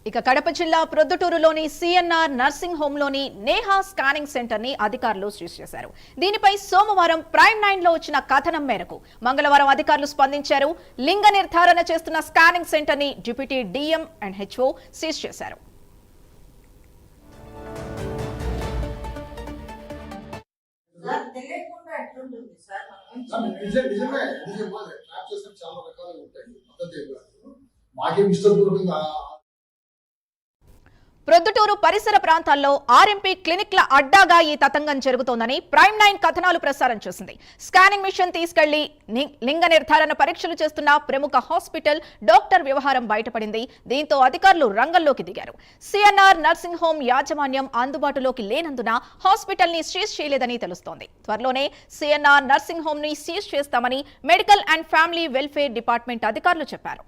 ఇక కడప జిల్లా ప్రొద్దుటూరులోని సిఎన్ఆర్ నర్సింగ్ హోంలోని నేహా స్కానింగ్ సెంటర్ ని అధికారులు సీజ్ చేశారు. దీనిపై సోమవారం ప్రైమ్ 9 లో వచ్చిన కథనం మేరకు మంగళవారం అధికారులు స్పందించారు. లింగ నిర్ధారణ చేస్తున్న స్కానింగ్ సెంటర్ ని deputy DM and HO seize చేశారు. ప్రొద్దుటూరు పరిసర ప్రాంతాల్లో ఆర్ఎంపీ క్లినిక్ల అడ్డాగా ఈ తతంగం జరుగుతోందని ప్రైమ్ 9 కథనాలు ప్రసారం చేసింది. స్కానింగ్ మిషన్ తీసుకెళ్లి లింగ నిర్ధారణ పరీక్షలు చేస్తున్న ప్రముఖ హాస్పిటల్ డాక్టర్ వ్యవహారం బయటపడింది. దీంతో అధికారులు రంగంలోకి దిగారు. సిఎన్ఆర్ నర్సింగ్ హోం యాజమాన్యం అందుబాటులోకి లేనందున హాస్పిటల్ ని సీజ్ చేయలేదని తెలుస్తోంది. త్వరలోనే సిఎన్ఆర్ నర్సింగ్ హోం ని సీజ్ చేస్తామని medical and family welfare department అధికారులు చెప్పారు.